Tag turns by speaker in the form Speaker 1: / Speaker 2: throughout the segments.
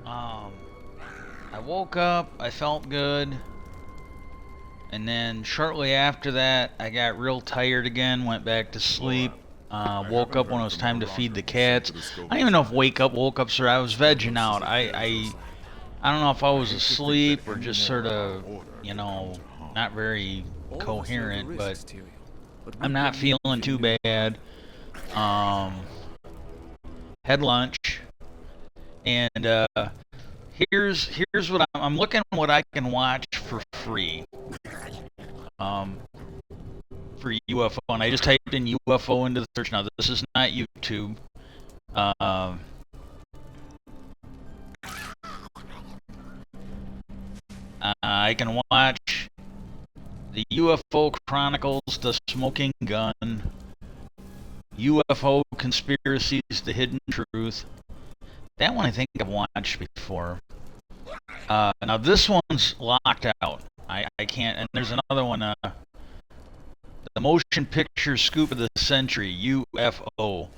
Speaker 1: I woke up, I felt good, and then shortly after that, I got real tired again, went back to sleep. Woke up when it was time to feed the cats. I don't even know if woke up, sir. I was vegging out. I don't know if I was asleep or just sort of, you know, not very coherent, but I'm not feeling too bad. Um, had lunch, and here's what I'm looking at what I can watch for free. Um, for UFO, and I just typed in UFO into the search. Now this is not YouTube. Um, I can watch the UFO Chronicles, The Smoking Gun, UFO Conspiracies, The Hidden Truth. That one I think I've watched before. Now this one's locked out. I can't. And there's another one. The Motion Picture Scoop of the Century, UFO.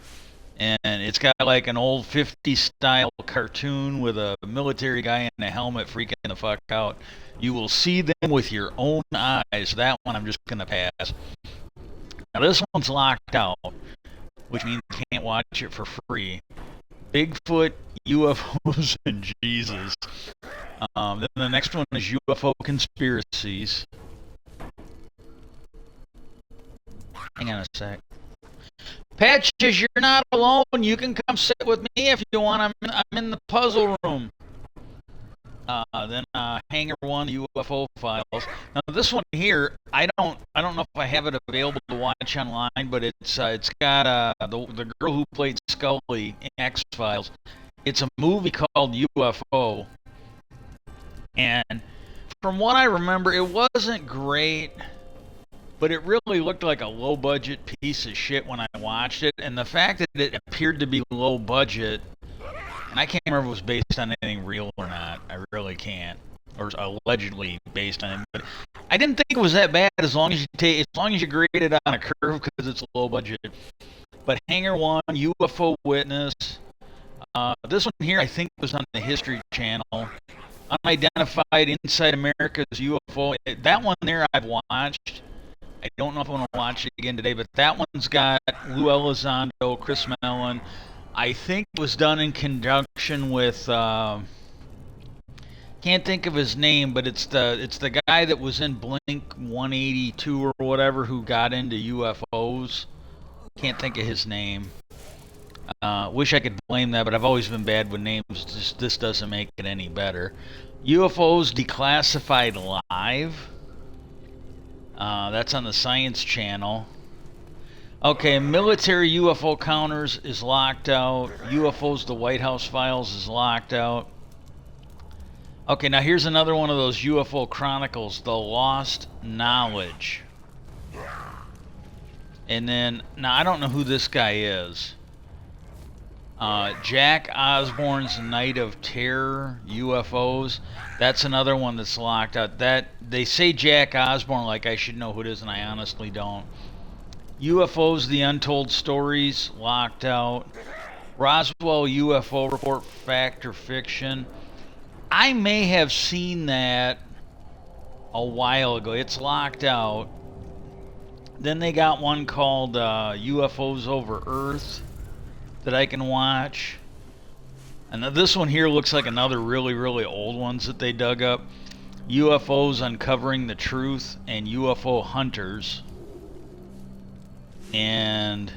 Speaker 1: And it's got like an old 50s style cartoon with a military guy in a helmet freaking the fuck out. You will see them with your own eyes. That one I'm just going to pass. Now this one's locked out, which means you can't watch it for free. Bigfoot, UFOs, and Jesus. Then the next one is UFO Conspiracies. Hang on a sec. Patches, you're not alone. You can come sit with me if you want. I'm in the puzzle room. Then Hanger One UFO Files. Now this one here, I don't know if I have it available to watch online, but it's got the girl who played Scully in X Files. It's a movie called UFO, and from what I remember, it wasn't great. But it really looked like a low-budget piece of shit when I watched it, and the fact that it appeared to be low budget, and I can't remember if it was based on anything real or not. I really can't, or allegedly based on it. But I didn't think it was that bad as long as you grade it on a curve because it's low budget. But Hanger One, UFO Witness, this one here I think was on the History Channel. Unidentified Inside America's UFO. That one there I've watched. I don't know if I want to watch it again today, but that one's got Lou Elizondo, Chris Mellon. I think it was done in conjunction with can't think of his name, but it's the guy that was in Blink 182 or whatever who got into UFOs. Can't think of his name. Wish I could blame that, but I've always been bad with names. This doesn't make it any better. UFOs Declassified Live. That's on the Science Channel. Okay, military UFO counters is locked out. UFOs, the White House Files is locked out. Okay, now here's another one of those UFO Chronicles, The Lost Knowledge. And then, now I don't know who this guy is. Jack Osborne's Night of Terror, UFOs. That's another one that's locked out. That they say Jack Osborne like I should know who it is, and I honestly don't. UFOs, The Untold Stories, locked out. Roswell UFO Report, Fact or Fiction. I may have seen that a while ago. It's locked out. Then they got one called UFOs Over Earth that I can watch. And this one here looks like another really, really old ones that they dug up. UFOs Uncovering the Truth and UFO Hunters. And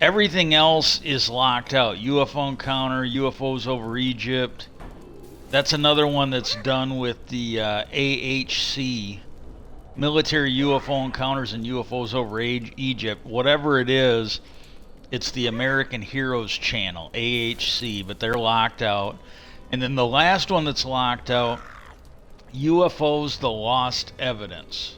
Speaker 1: everything else is locked out. UFO Encounter, UFOs Over Egypt. That's another one that's done with the AHC. Military UFO Encounters and UFOs Over Egypt. Whatever it is, it's the American Heroes Channel, AHC, but they're locked out. And then the last one that's locked out, UFOs, The Lost Evidence.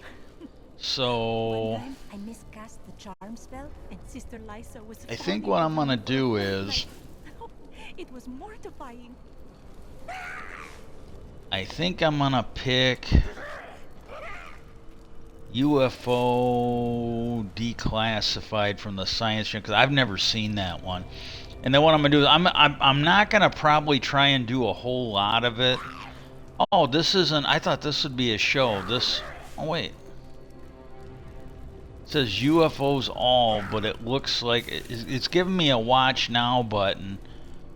Speaker 1: So
Speaker 2: I miscast the charm spell, and Sister Liza was.
Speaker 1: I think what I'm gonna do is
Speaker 2: it was mortifying.
Speaker 1: I think I'm gonna pick UFO Declassified from the Science Channel because I've never seen that one. And then what I'm gonna do is I'm not gonna probably try and do a whole lot of it. Oh, this isn't. I thought this would be a show. This. Oh wait. It says UFOs all, but it looks like it's giving me a watch now button,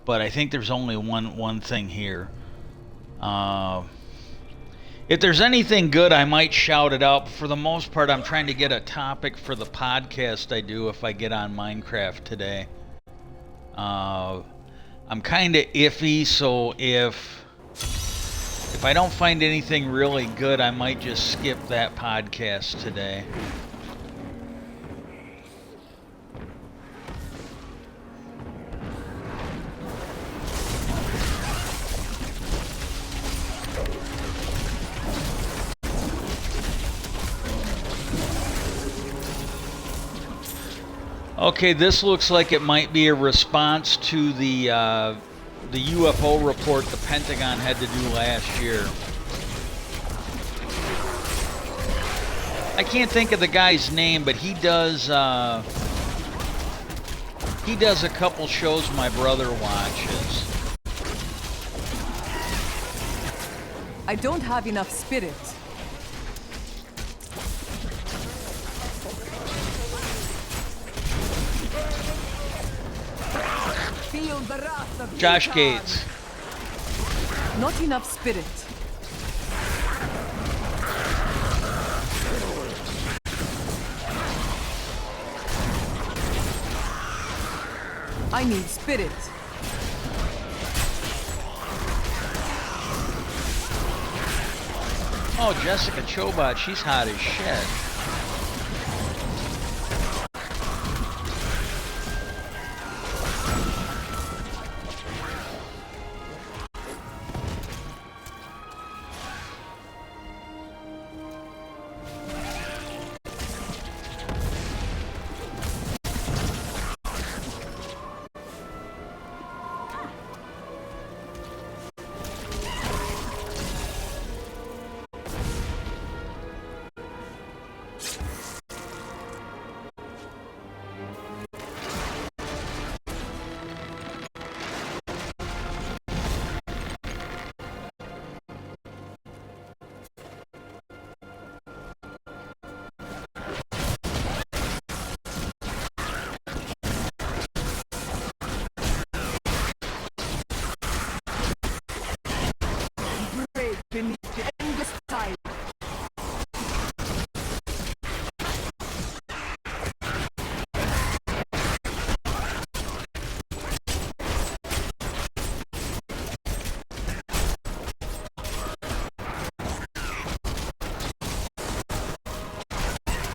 Speaker 1: but I think there's only one thing here. If there's anything good, I might shout it out. But for the most part, I'm trying to get a topic for the podcast I do if I get on Minecraft today. I'm kind of iffy, so if I don't find anything really good, I might just skip that podcast today. Okay, this looks like it might be a response to the UFO report the Pentagon had to do last year. I can't think of the guy's name, but he does a couple shows my brother watches.
Speaker 3: I don't have enough spirit. Feel the wrath of
Speaker 1: Josh
Speaker 3: Utah.
Speaker 1: Gates.
Speaker 3: Not enough spirit. I need spirit.
Speaker 1: Oh, Jessica Chobot, she's hot as shit.
Speaker 3: Brave beneath the endless tide.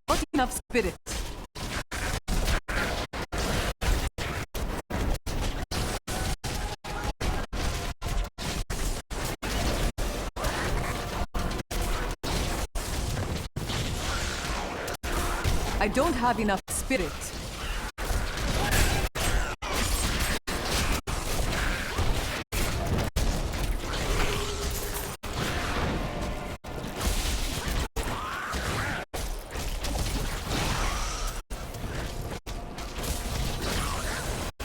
Speaker 3: Not enough spirit. I don't have enough spirit.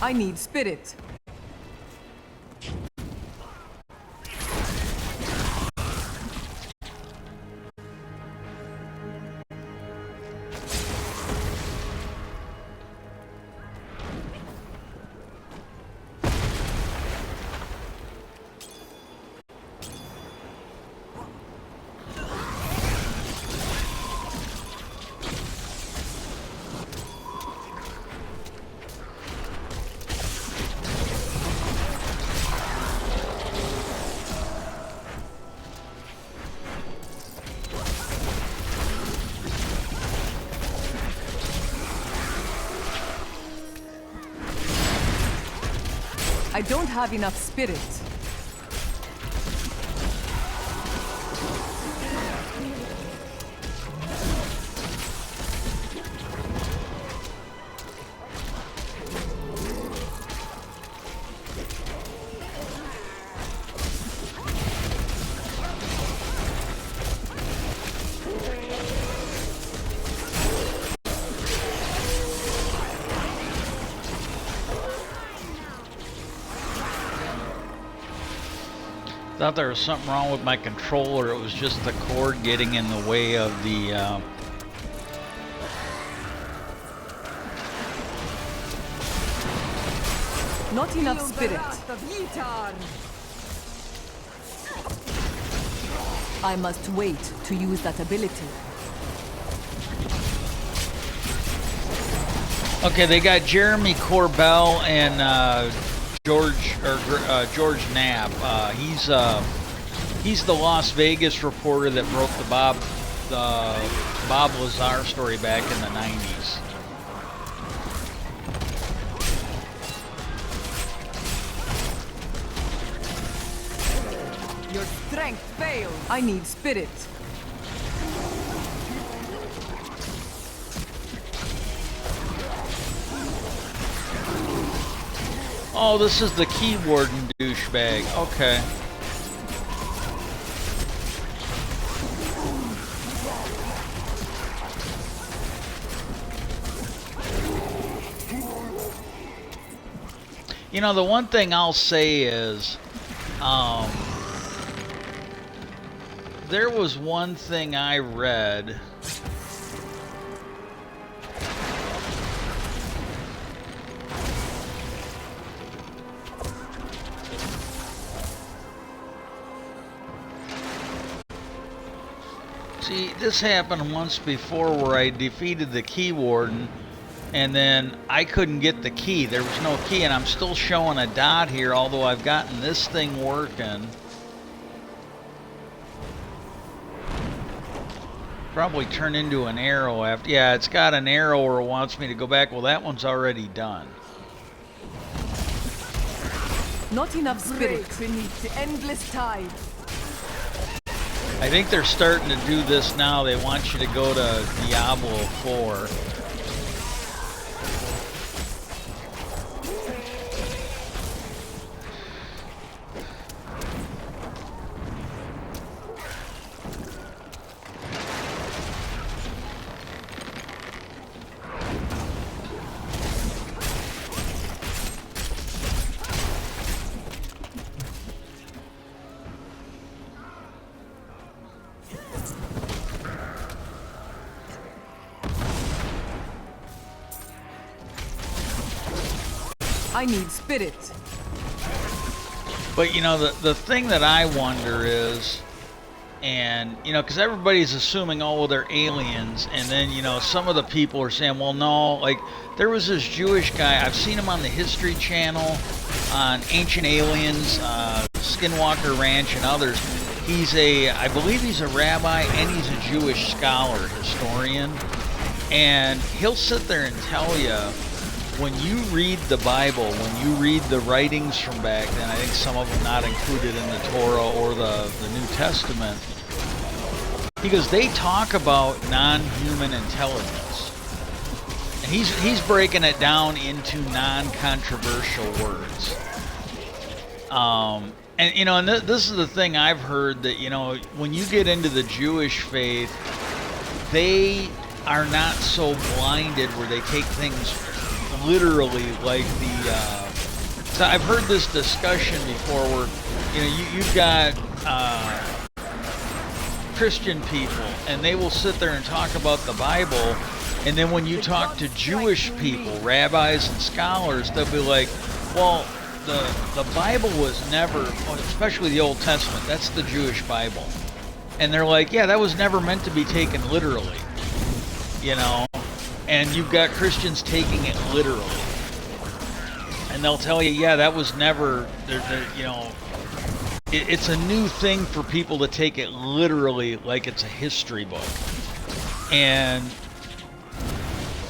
Speaker 3: I need spirit. I don't have enough spirit.
Speaker 1: Thought there was something wrong with my controller. It was just the cord getting in the way of the...
Speaker 3: Not enough spirit. I must wait to use that ability.
Speaker 1: Okay, they got Jeremy Corbell and George Knapp. He's the Las Vegas reporter that broke the Bob Lazar story back in the 90s.
Speaker 3: Your strength fails. I need spirit.
Speaker 1: Oh, this is the key warden douchebag. Okay. You know, the one thing I'll say is, there was one thing I read. See, this happened once before where I defeated the key warden and then I couldn't get the key. There was no key and I'm still showing a dot here, although I've gotten this thing working. Probably turn into an arrow after. Yeah, it's got an arrow where it wants me to go back. Well, that one's already done.
Speaker 3: Not enough spirit beneath the endless tide.
Speaker 1: I think they're starting to do this now. They want you to go to Diablo 4.
Speaker 3: I need spirit.
Speaker 1: But you know, the thing that I wonder is, and you know, because everybody's assuming, oh, well, they're aliens, and then you know, some of the people are saying, well, no, like there was this Jewish guy. I've seen him on the History Channel, on Ancient Aliens, Skinwalker Ranch, and others. He's I believe he's a rabbi, and he's a Jewish scholar, historian, and he'll sit there and tell you, when you read the Bible, when you read the writings from back then, I think some of them not included in the Torah or the New Testament, because they talk about non-human intelligence. And he's breaking it down into non-controversial words. And you know, and this is the thing I've heard, that you know, when you get into the Jewish faith, they are not so blinded where they take things literally, like so I've heard this discussion before where, you know, you've got Christian people and they will sit there and talk about the Bible, and then when you talk to Jewish people, rabbis and scholars, they'll be like, well, the Bible was never, especially the Old Testament, that's the Jewish Bible, and they're like, yeah, that was never meant to be taken literally, you know. And you've got Christians taking it literally. And they'll tell you, yeah, that was never, you know, it's a new thing for people to take it literally like it's a history book.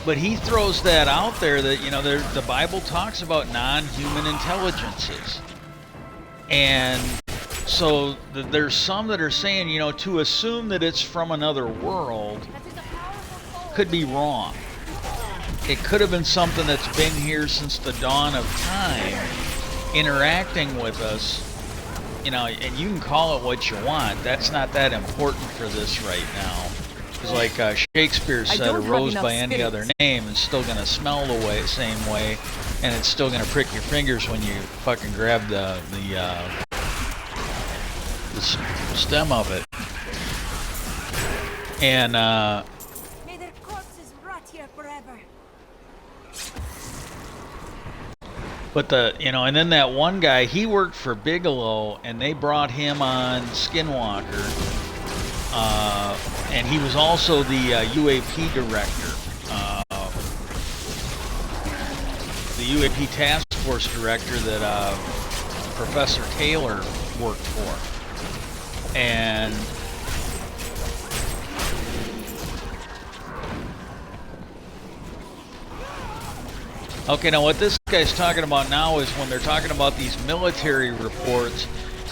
Speaker 1: But he throws that out there that, you know, the Bible talks about non-human intelligences. And so there's some that are saying, you know, to assume that it's from another world could be wrong. It could have been something that's been here since the dawn of time, interacting with us, you know, and you can call it what you want. That's not that important for this right now. It's like Shakespeare said, a rose by any other name is still going to smell the same way, and it's still going to prick your fingers when you fucking grab the the stem of it. And
Speaker 2: May their corpses rot here forever.
Speaker 1: but and then that one guy, he worked for Bigelow, and they brought him on Skinwalker, and he was also the UAP director, the UAP task force director that Professor Taylor worked for, and okay, now what this guy's talking about now is when they're talking about these military reports,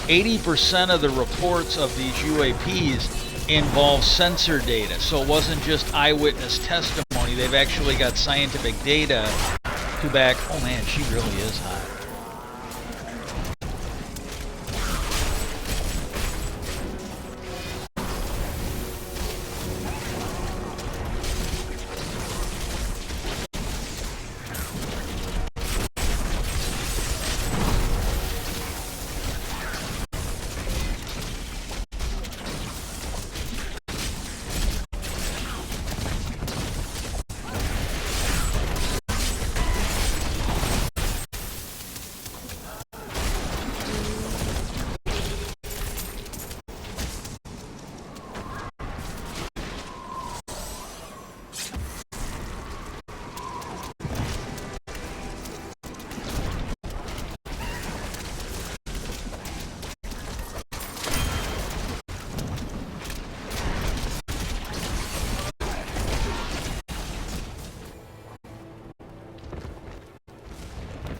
Speaker 1: 80% of the reports of these UAPs involve sensor data. So it wasn't just eyewitness testimony. They've actually got scientific data to back. Oh man, she really is hot.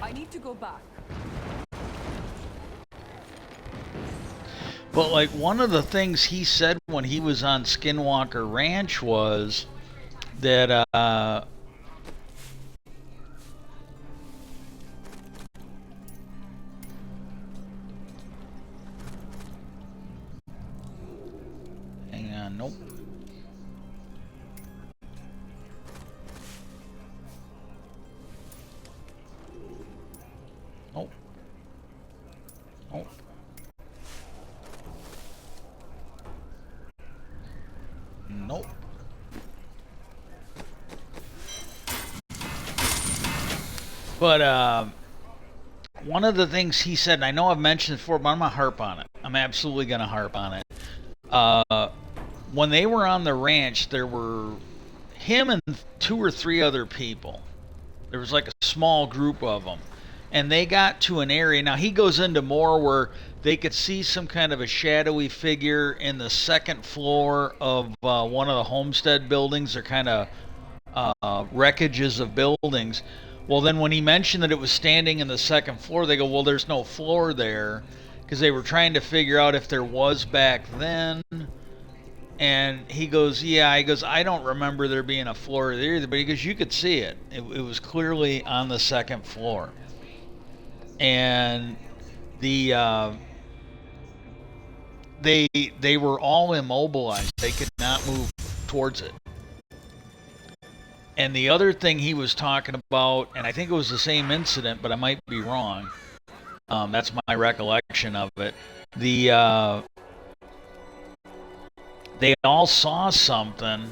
Speaker 3: I need to go back.
Speaker 1: But like one of the things he said when he was on Skinwalker Ranch was that hang on, nope. Nope. Nope. Nope. But one of the things he said, and I know I've mentioned it before, but I'm gonna harp on it. I'm absolutely gonna harp on it. When they were on the ranch, there were him and 2 or 3 other people. There was like a small group of them, and they got to an area. Now he goes into more where they could see some kind of a shadowy figure in the second floor of one of the homestead buildings. They're kind of wreckages of buildings. Well, then when he mentioned that it was standing in the second floor, they go, well, there's no floor there, because they were trying to figure out if there was back then. And he goes, yeah, he goes, I don't remember there being a floor there either, but he goes, you could see it. It was clearly on the second floor. And the they were all immobilized. They could not move towards it. And the other thing he was talking about, and I think it was the same incident, but I might be wrong. That's my recollection of it. They all saw something.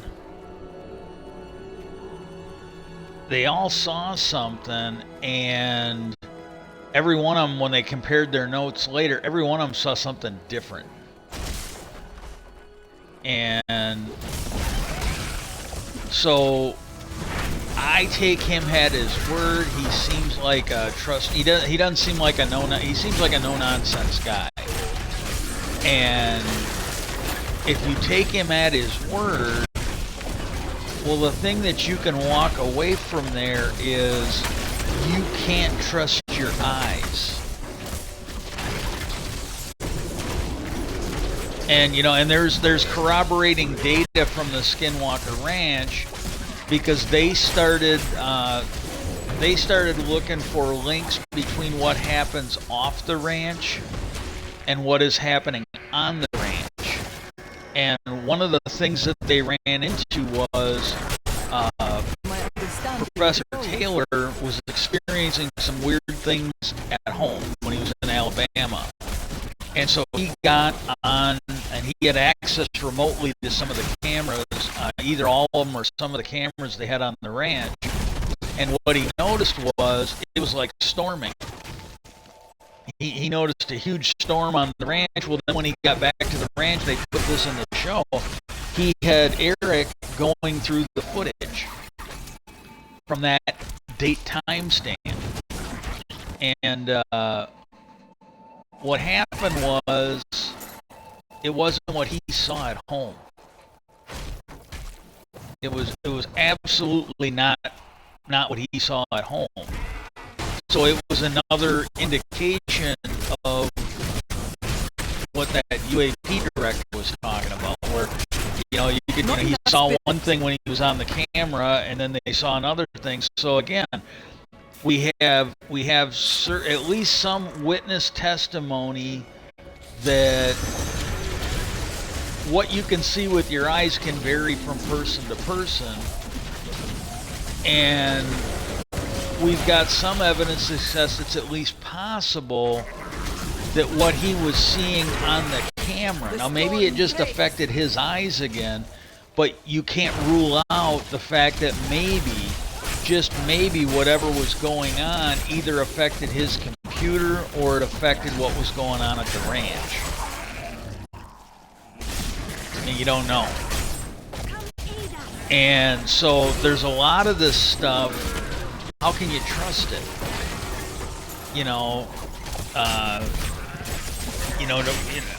Speaker 1: They all saw something, and every one of them, when they compared their notes later, every one of them saw something different. And so I take him at his word. He seems like a trust. He doesn't seem like a he seems like a no nonsense guy. And if you take him at his word, well, the thing that you can walk away from there is you can't trust your eyes. And and there's corroborating data from the Skinwalker Ranch, because they started looking for links between what happens off the ranch and what is happening on the ranch. And one of the things that they ran into was Professor Taylor was experiencing some weird things at home when he was in Alabama. And so he got on, and he had access remotely to some of the cameras, either all of them or some of the cameras they had on the ranch. And what he noticed was it was like storming. He noticed a huge storm on the ranch. Well, then when he got back to the ranch, they put this in the show. He had Eric going through the footage from that date timestamp. And what happened was it wasn't what he saw at home. It was absolutely not what he saw at home. So it was another indication of what that UAP director was talking about, where he saw one thing when he was on the camera, and then they saw another thing. So again, we have at least some witness testimony that what you can see with your eyes can vary from person to person, and we've got some evidence that says it's at least possible that what he was seeing on the camera, now maybe it just affected his eyes again, but you can't rule out the fact that maybe, just maybe, whatever was going on either affected his computer or it affected what was going on at the ranch. And you don't know. And so there's a lot of this stuff. How can you trust it?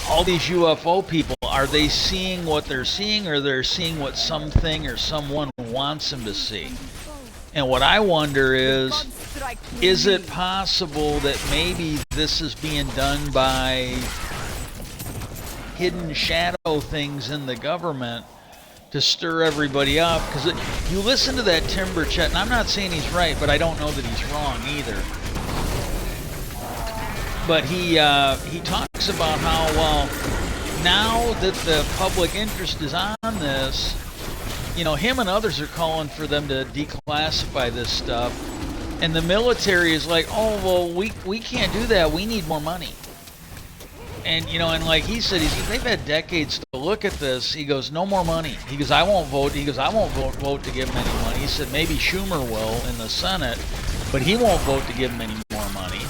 Speaker 1: All these UFO people, are they seeing what they're seeing, or they're seeing what something or someone wants them to see? And what I wonder is it possible that maybe this is being done by hidden shadow things in the government to stir everybody up? Because you listen to that Timber Chet, and I'm not saying he's right, but I don't know that he's wrong either. But he talks about how, well, now that the public interest is on this, him and others are calling for them to declassify this stuff, and the military is like, oh, well, we can't do that. We need more money. And and like he said, they've had decades to look at this. He goes, no more money. He goes, I won't vote. He goes, I won't vote to give him any money. He said maybe Schumer will in the Senate, but he won't vote to give him any more money.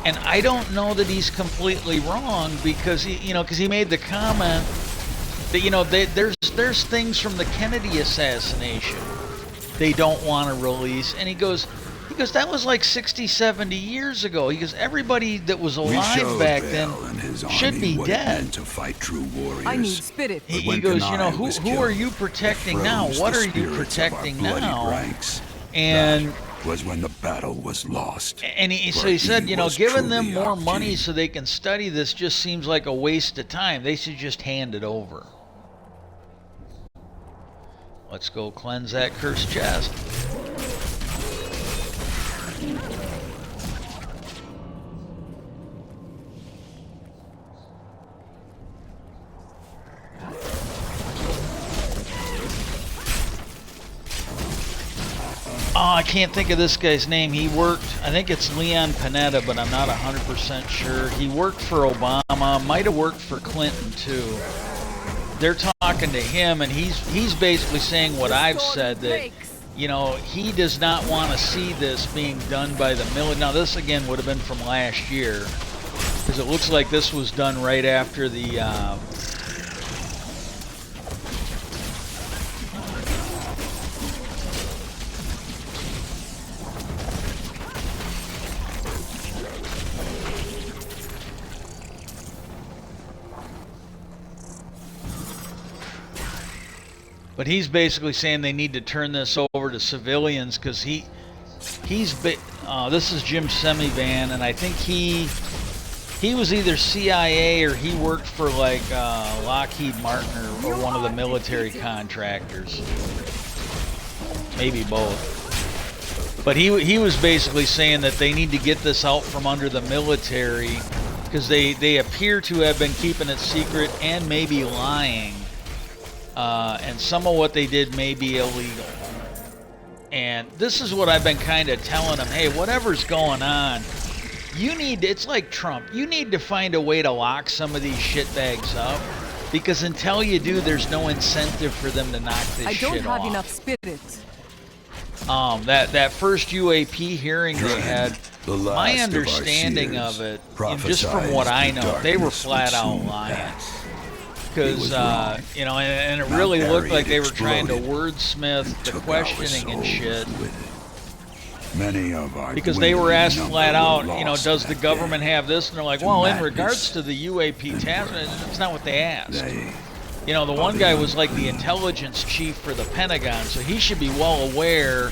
Speaker 1: And I don't know that he's completely wrong, because he made the comment that there's things from the Kennedy assassination they don't want to release, and he goes, that was like 60, 70 years ago. He goes, everybody that was alive back then should be dead.
Speaker 4: To fight true warriors.
Speaker 3: I need spirit.
Speaker 4: He
Speaker 1: goes, who are you protecting now? What are you protecting now? And
Speaker 4: was when the battle was lost.
Speaker 1: And he said, giving them more money so they can study this just seems like a waste of time. They should just hand it over. Let's go cleanse that cursed chest. Oh, I can't think of this guy's name. He worked, I think it's Leon Panetta, but I'm not 100% sure. He worked for Obama, might have worked for Clinton too. They're talking to him, and he's basically saying what I've said, that he does not want to see this being done by the military. Now this again would have been from last year, because it looks like this was done right after the but he's basically saying they need to turn this over to civilians, because this is Jim Semivan, and I think he was either CIA or he worked for like Lockheed Martin or one of the military contractors, maybe both. But he was basically saying that they need to get this out from under the military, because they appear to have been keeping it secret and maybe lying. And some of what they did may be illegal. And this is what I've been kind of telling them, hey, whatever's going on, You need, it's like Trump. You need to find a way to lock some of these shitbags up, because until you do, there's no incentive for them to knock this shit off.
Speaker 3: I don't have enough spirit.
Speaker 1: That first UAP hearing they had,
Speaker 4: the last
Speaker 1: my
Speaker 4: of our
Speaker 1: understanding
Speaker 4: seers,
Speaker 1: of it, and just from
Speaker 4: prophesied
Speaker 1: what I
Speaker 4: the
Speaker 1: know, they were
Speaker 4: darkness
Speaker 1: flat
Speaker 4: would
Speaker 1: out
Speaker 4: soon
Speaker 1: lying.
Speaker 4: pass.
Speaker 1: Because,
Speaker 4: was wrong.
Speaker 1: you know, and it
Speaker 4: Mount
Speaker 1: really looked like
Speaker 4: Harriet
Speaker 1: they were trying to
Speaker 4: exploded
Speaker 1: wordsmith the
Speaker 4: took our
Speaker 1: questioning and
Speaker 4: souls
Speaker 1: shit.
Speaker 4: with it. Many of our
Speaker 1: Because they were asked
Speaker 4: dwindling
Speaker 1: flat
Speaker 4: number
Speaker 1: out,
Speaker 4: were
Speaker 1: you know,
Speaker 4: lost
Speaker 1: does the
Speaker 4: that
Speaker 1: government
Speaker 4: day.
Speaker 1: have this? And they're like,
Speaker 4: To
Speaker 1: well, in
Speaker 4: madness.
Speaker 1: regards to the UAP task, that's not what they asked.
Speaker 4: They,
Speaker 1: You know, the one guy was like the intelligence chief for the Pentagon, so he should be well aware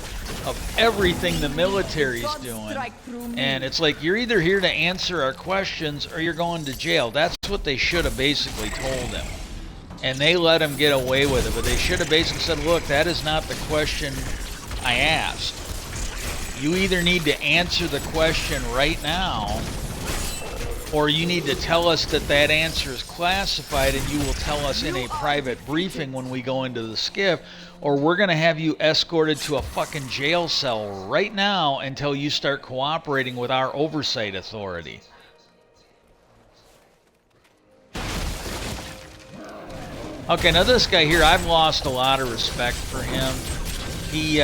Speaker 1: of everything the military's doing. And it's like, you're either here to answer our questions or you're going to jail. That's what they should have basically told him. And they let him get away with it, but they should have basically said, look, that is not the question I asked. You either need to answer the question right now, or you need to tell us that that answer is classified and you will tell us in a private briefing when we go into the skiff, or we're going to have you escorted to a fucking jail cell right now until you start cooperating with our oversight authority. Okay, now this guy here, I've lost a lot of respect for him. He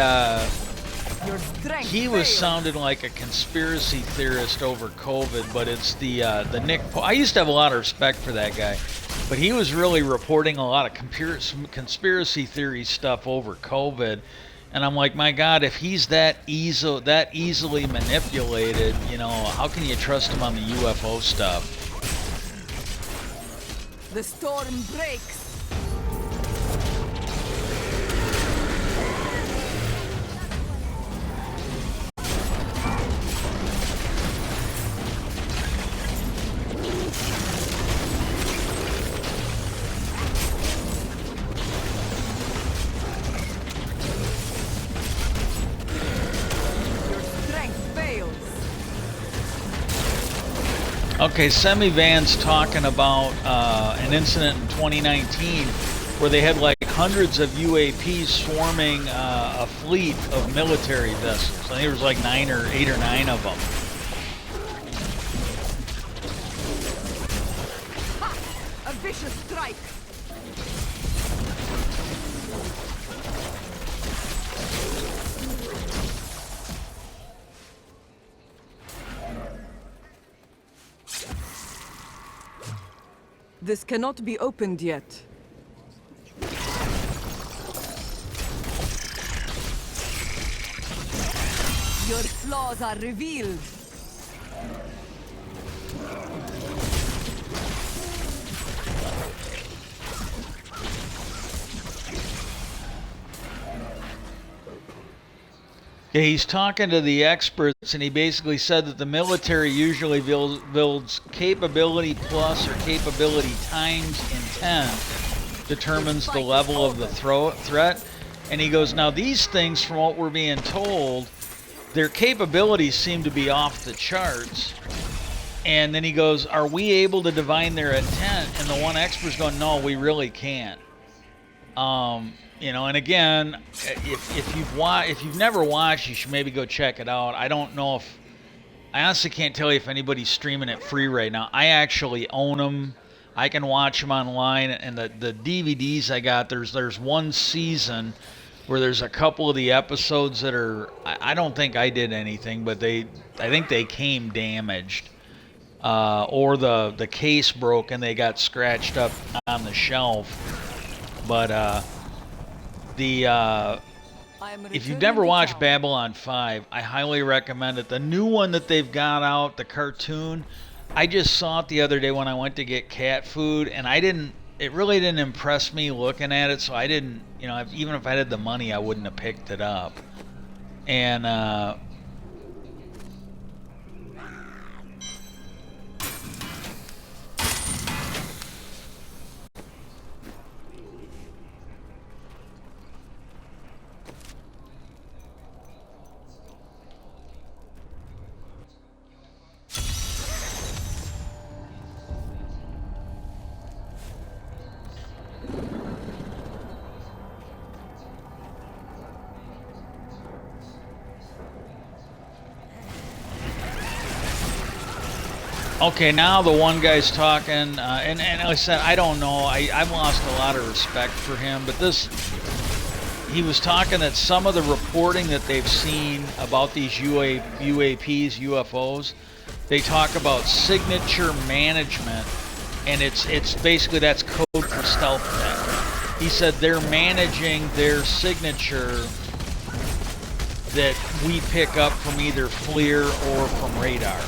Speaker 1: was sounding like a conspiracy theorist over COVID, but it's the Nick. I used to have a lot of respect for that guy, but he was really reporting a lot of conspiracy theory stuff over COVID, and I'm like, my God, if he's that easily manipulated, you know, how can you trust him on the UFO stuff?
Speaker 3: The storm breaks.
Speaker 1: Okay, Semi-Van's talking about an incident in 2019 where they had like hundreds of UAPs swarming a fleet of military vessels. I think there was like 8 or 9 of them.
Speaker 3: A vicious strike. This cannot be opened yet. Your flaws are revealed.
Speaker 1: Yeah, he's talking to the experts, and he basically said that the military usually builds capability plus or capability times intent determines the level of the threat. And he goes, now these things, from what we're being told, their capabilities seem to be off the charts. And then he goes, are we able to divine their intent? And the one expert's going, no, we really can't. You know, and again, if you've never watched, you should maybe go check it out. I don't know if, I honestly can't tell you if anybody's streaming it free right now. I actually own them. I can watch them online, and the DVDs I got, there's one season where there's a couple of the episodes that are, I don't think I did anything, but I think they came damaged. Or the case broke and they got scratched up on the shelf. But if you've never watched Babylon 5, I highly recommend it. The new one that they've got out, the cartoon, I just saw it the other day when I went to get cat food, and it really didn't impress me looking at it, so I didn't, you know, even if I had the money, I wouldn't have picked it up. And Okay, now the one guy's talking, and like I said, I don't know. I've lost a lot of respect for him, but he was talking that some of the reporting that they've seen about these UAPs, UFOs, they talk about signature management, and it's basically that's code for stealth tech. He said they're managing their signature that we pick up from either FLIR or from radar.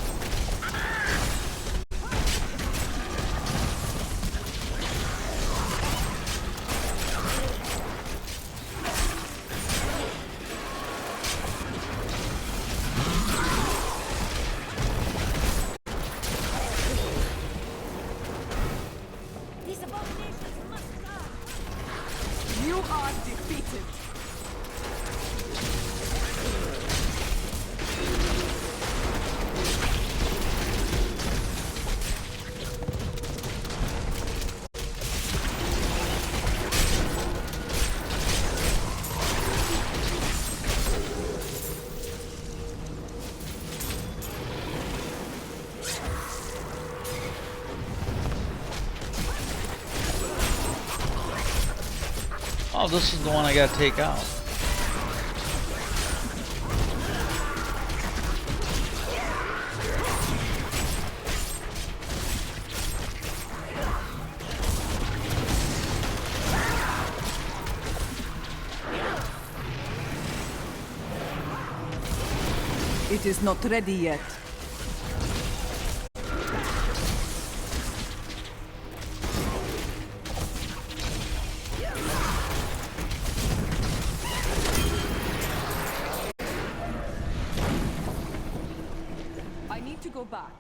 Speaker 3: You are defeated.
Speaker 1: Oh, this is the one I gotta take out.
Speaker 3: It is not ready yet. I need to go back.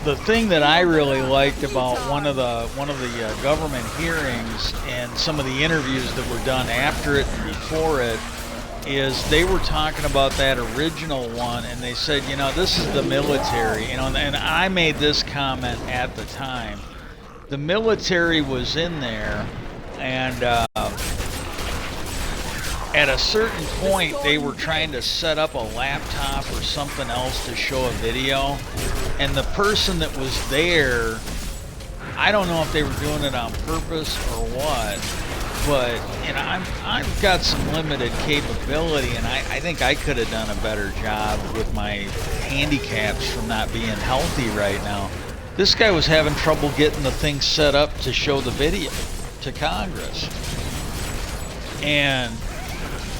Speaker 1: The thing that I really liked about one of the government hearings and some of the interviews that were done after it and before it is they were talking about that original one, and they said, you know, this is the military, you know, and I made this comment at the time. The military was in there, and at a certain point they were trying to set up a laptop or something else to show a video, and the person that was there, I don't know if they were doing it on purpose or what, but you know, I've got some limited capability, and I think I could have done a better job with my handicaps from not being healthy right now. This guy was having trouble getting the thing set up to show the video to Congress. And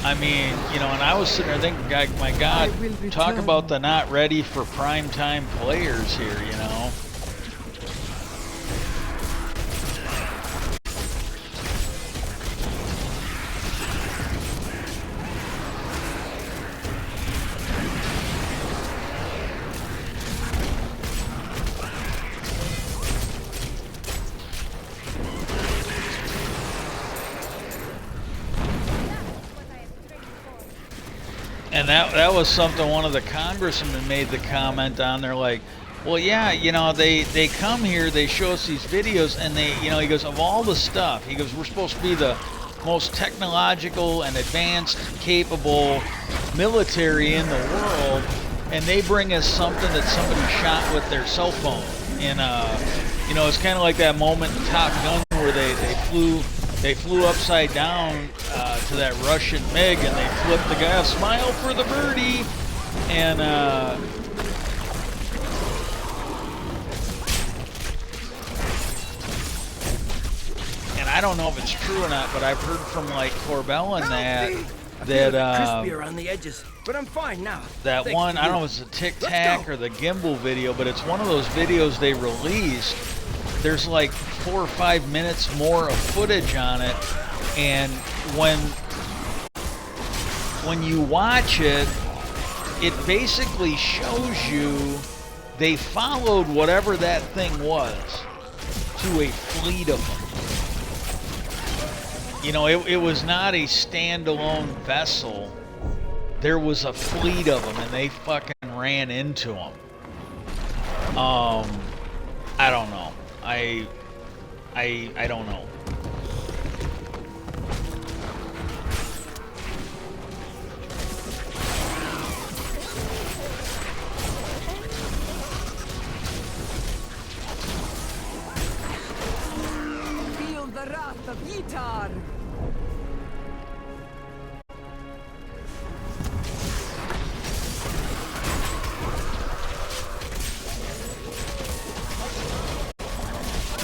Speaker 1: I mean, you know, and I was sitting there thinking, my God, talk about the not ready for prime time players here, you know. And that was something one of the congressmen made the comment on. They're like, well, yeah, you know, they come here, they show us these videos, and they, you know, he goes, of all the stuff, he goes, we're supposed to be the most technological and advanced, capable military in the world, and they bring us something that somebody shot with their cell phone. And you know, it's kind of like that moment in Top Gun where they flew upside down to that Russian MiG, and they flipped the guy, smile for the birdie, and I don't know if it's true or not, but I've heard from like Corbell and that
Speaker 5: crispy around the edges, but I'm fine now.
Speaker 1: That
Speaker 5: Thanks
Speaker 1: one,
Speaker 5: to
Speaker 1: I don't
Speaker 5: you.
Speaker 1: know if it's a Tic Tac or the gimbal video, but it's one of those videos they released there's like 4 or 5 minutes more of footage on it, and when you watch it, it basically shows you they followed whatever that thing was to a fleet of them. You know, it was not a standalone vessel. There was a fleet of them, and they fucking ran into them. I don't know. I don't know.
Speaker 3: Feel the wrath of Yitar.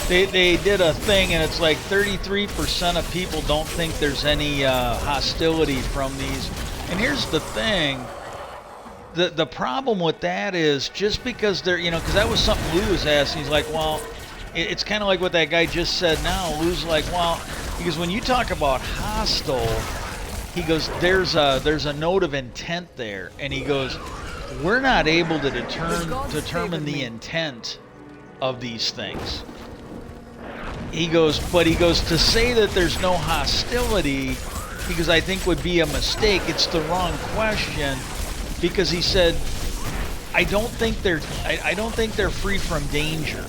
Speaker 1: They did a thing, and it's like 33% of people don't think there's any hostility from these. And here's the thing. The problem with that is just because they're, you know, because that was something Lou was asking. He's like, well, it's kind of like what that guy just said now. Lou's like, well, because when you talk about hostile, he goes, there's a note of intent there. And he goes, we're not able to determine the intent of these things. He goes, to say that there's no hostility, because I think would be a mistake. It's the wrong question, because he said, I don't think they're free from danger.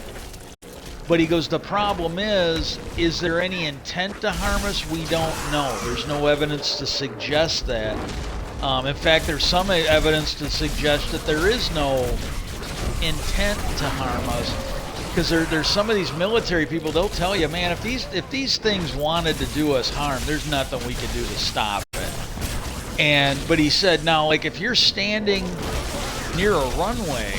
Speaker 1: But he goes, the problem is there any intent to harm us? We don't know. There's no evidence to suggest that. In fact, there's some evidence to suggest that there is no intent to harm us. Because there's some of these military people, they'll tell you, man, if these things wanted to do us harm, there's nothing we can do to stop it. But he said, now, like, if you're standing near a runway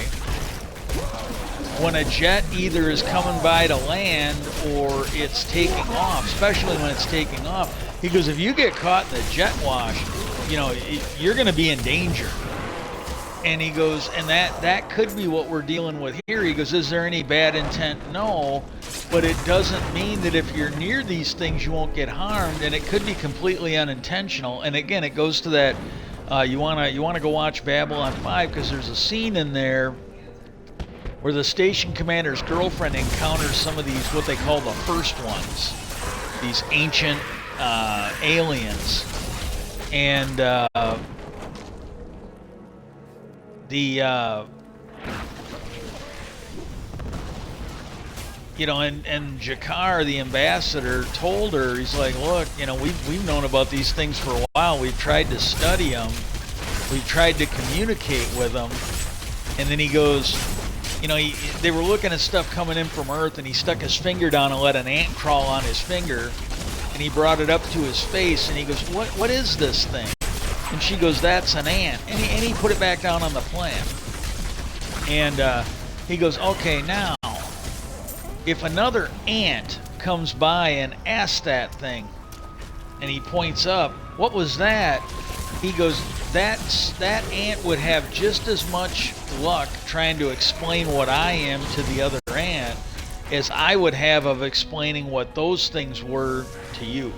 Speaker 1: when a jet either is coming by to land or it's taking off, especially when it's taking off, he goes, if you get caught in the jet wash, you know, you're going to be in danger. And he goes, and that could be what we're dealing with here. He goes, is there any bad intent? No, but it doesn't mean that if you're near these things you won't get harmed, and it could be completely unintentional. And again, it goes to that, you wanna go watch Babylon 5, because there's a scene in there where the station commander's girlfriend encounters some of these, what they call the first ones, these ancient aliens. And you know, and Jakar, the ambassador, told her, he's like, look, you know, we've known about these things for a while. We've tried to study them. We've tried to communicate with them. And then he goes, you know, they were looking at stuff coming in from Earth, and he stuck his finger down and let an ant crawl on his finger. And he brought it up to his face, and he goes, what is this thing? And she goes, that's an ant. And he put it back down on the plant. And he goes, okay, now, if another ant comes by and asks that thing, and he points up, what was that? He goes, that ant would have just as much luck trying to explain what I am to the other ant as I would have of explaining what those things were to you.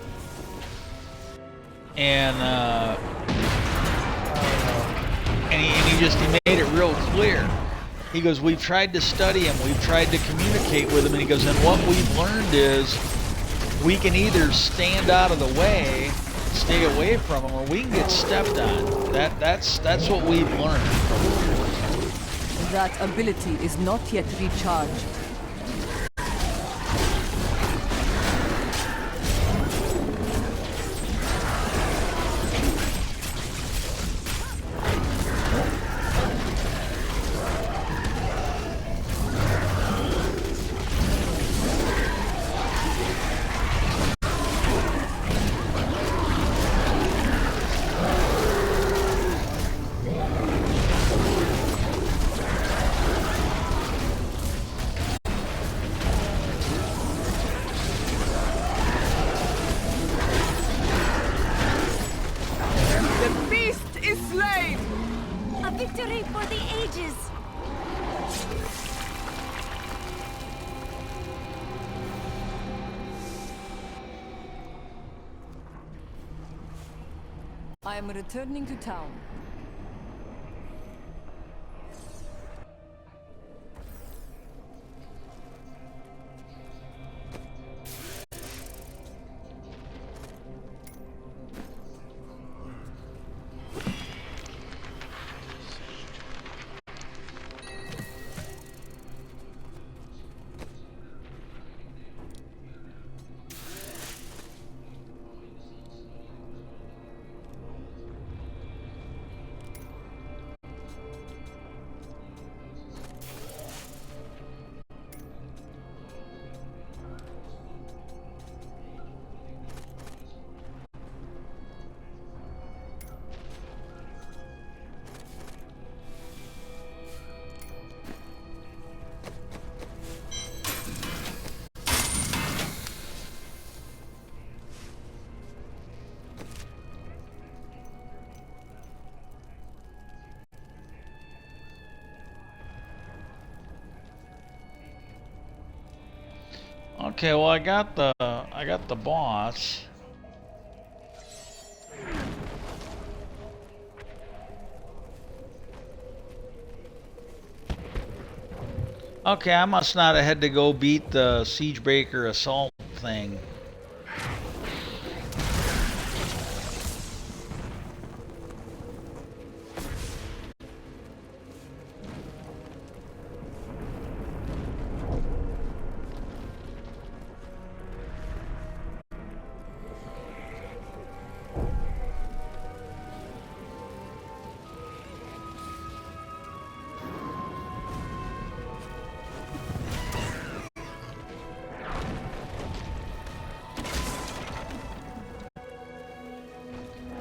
Speaker 1: And he made it real clear. He goes, we've tried to study him, we've tried to communicate with him, and he goes, and what we've learned is we can either stand out of the way, stay away from him, or we can get stepped on. That's what we've learned.
Speaker 3: That ability is not yet recharged. I am returning to town.
Speaker 1: Okay, well I got the boss. Okay, I must not have had to go beat the Siegebreaker assault thing.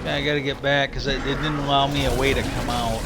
Speaker 1: I gotta get back because it didn't allow me a way to come out.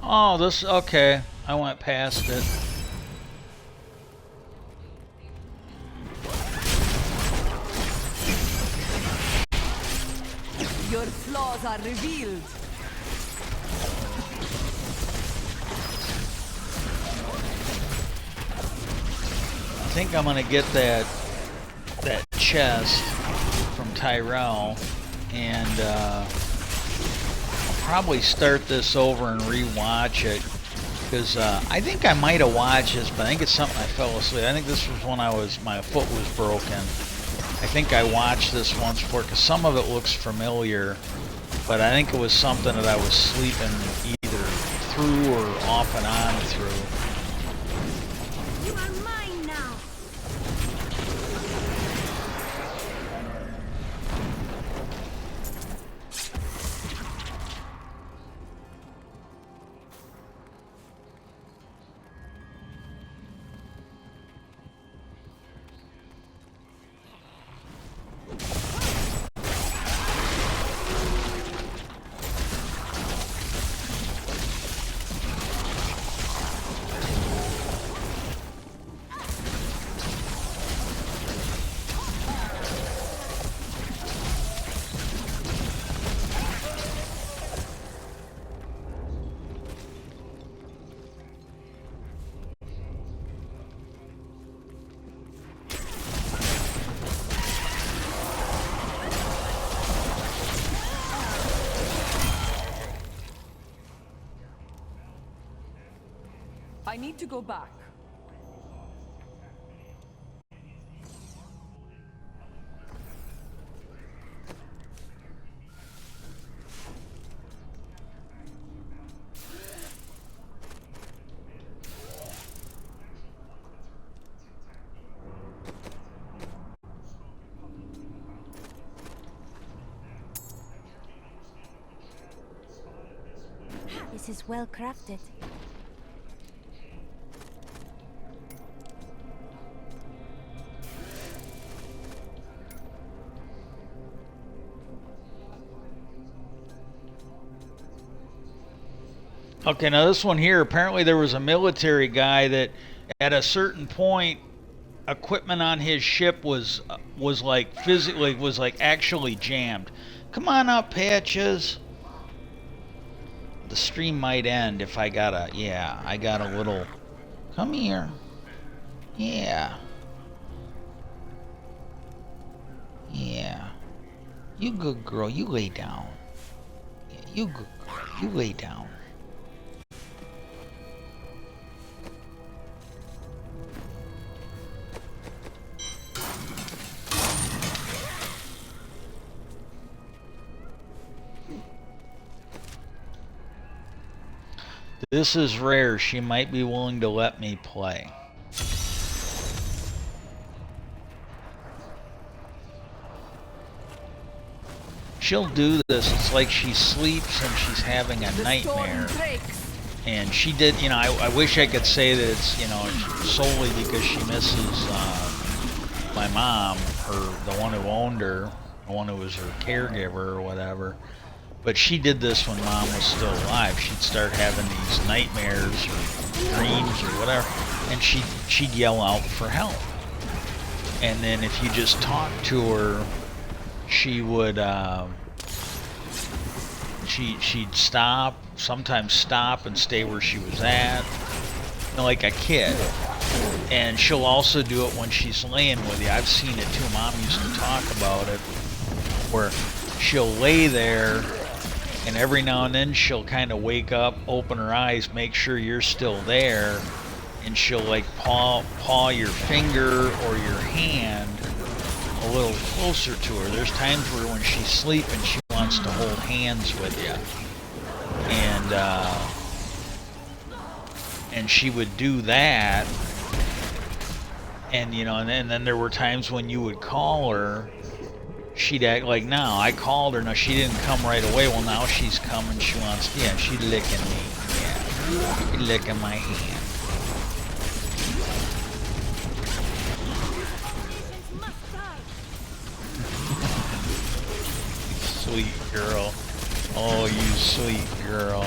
Speaker 1: Oh, this, okay. I went past it.
Speaker 3: Your flaws are revealed.
Speaker 1: I think I'm gonna get that chest from Tyrell, and I'll probably start this over and re-watch it, because I think I might have watched this, but I think it's something I fell asleep. I think this was when my foot was broken. I think I watched this once before, because some of it looks familiar, but I think it was something that I was sleeping either through or off and on through.
Speaker 2: You are mine now.
Speaker 3: I need to go back.
Speaker 2: This is well crafted.
Speaker 1: Okay, now this one here, apparently there was a military guy that at a certain point equipment on his ship was like physically was like actually jammed. Come on up, Patches. The stream might end if I got a little. Come here. Yeah. Yeah. You good girl, you lay down. Yeah, you good girl, you lay down. This is rare. She might be willing to let me play. She'll do this. It's like she sleeps and she's having a nightmare. And she did, you know, I wish I could say that it's, you know, solely because she misses my mom, the one who owned her, the one who was her caregiver or whatever. But she did this when Mom was still alive. She'd start having these nightmares or dreams or whatever, and she'd yell out for help. And then if you just talked to her, she would she'd stop, sometimes stop and stay where she was at, you know, like a kid. And she'll also do it when she's laying with you. I've seen it too. Mom used to talk about it, where she'll lay there. And every now and then she'll kind of wake up, open her eyes, make sure you're still there, and she'll like paw your finger or your hand a little closer to her. There's times where when she's sleeping, she wants to hold hands with you, and she would do that. And you know, and then there were times when you would call her. She'd act like, now I called her. No, she didn't come right away. Well, now she's coming. She wants, yeah, she's licking me. Yeah, she's licking my hand. Sweet girl. Oh, you sweet girl.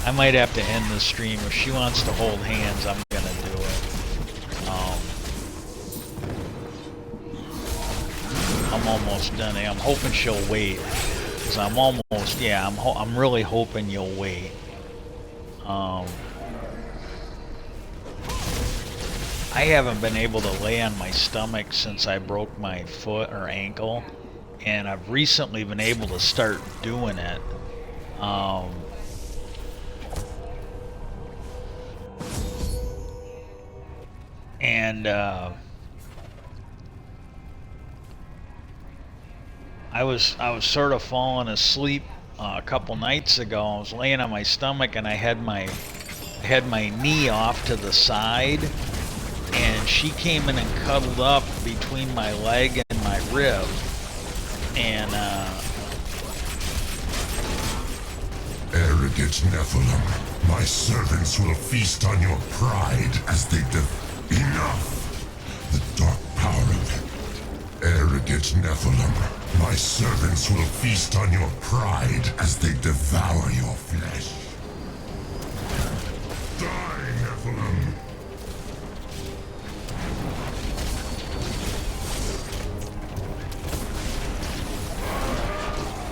Speaker 1: I might have to end the stream. If she wants to hold hands, I'm gonna do it. I'm almost done. I'm hoping she'll wait, because I'm almost, yeah, I'm really hoping you'll wait. I haven't been able to lay on my stomach since I broke my foot or ankle, and I've recently been able to start doing it. I was sort of falling asleep a couple nights ago. I was laying on my stomach and I had my knee off to the side, and she came in and cuddled up between my leg and my rib, and
Speaker 4: Arrogant Nephilim, my servants will feast on your pride as they enough! The dark power of it. Arrogant Nephilim, my servants will feast on your pride as they devour your flesh. Die, Nephilim!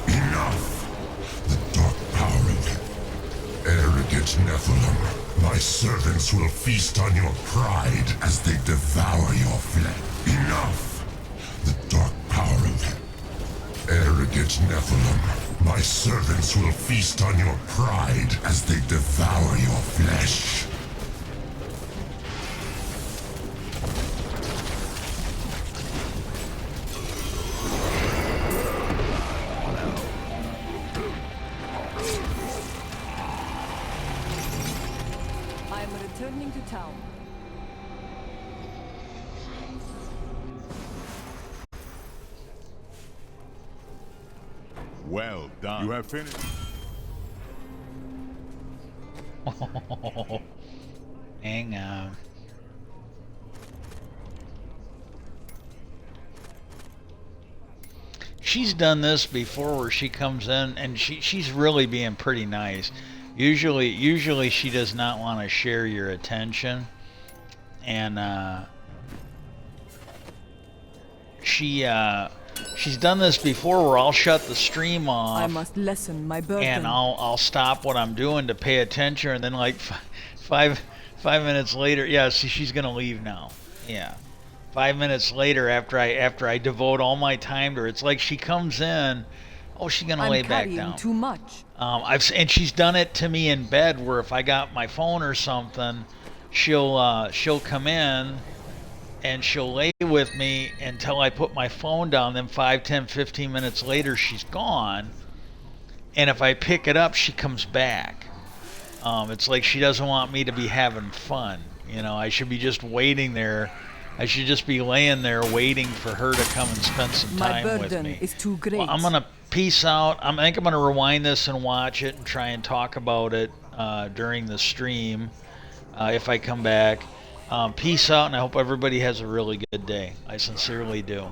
Speaker 4: Enough! The dark power of it. Arrogant Nephilim, my servants will feast on your pride as they devour your flesh. Enough! The dark power of it. Arrogant Nephilim, my servants will feast on your pride as they devour your flesh.
Speaker 3: I'm returning to town.
Speaker 6: Well done. You have finished.
Speaker 1: Hang on. She's done this before where she comes in and she's really being pretty nice. Usually she does not want to share your attention, and she's done this before where I'll shut the stream off.
Speaker 3: I must lessen my burden.
Speaker 1: And I'll stop what I'm doing to pay attention, and then like five minutes later, yeah, see, she's gonna leave now. Yeah, 5 minutes later, after I devote all my time to her, it's like she comes in. Oh, she's gonna lay back down.
Speaker 3: Too much.
Speaker 1: And she's done it to me in bed, where if I got my phone or something, she'll come in and she'll lay with me until I put my phone down. Then 5, 10, 15 minutes later, she's gone. And if I pick it up, she comes back. It's like she doesn't want me to be having fun. You know, I should be just waiting there. I should just be laying there waiting for her to come and spend some time with me.
Speaker 3: My burden is too great.
Speaker 1: Well, I'm gonna peace out. I think I'm gonna rewind this and watch it and try and talk about it during the stream if I come back. Peace out, and I hope everybody has a really good day. I sincerely do.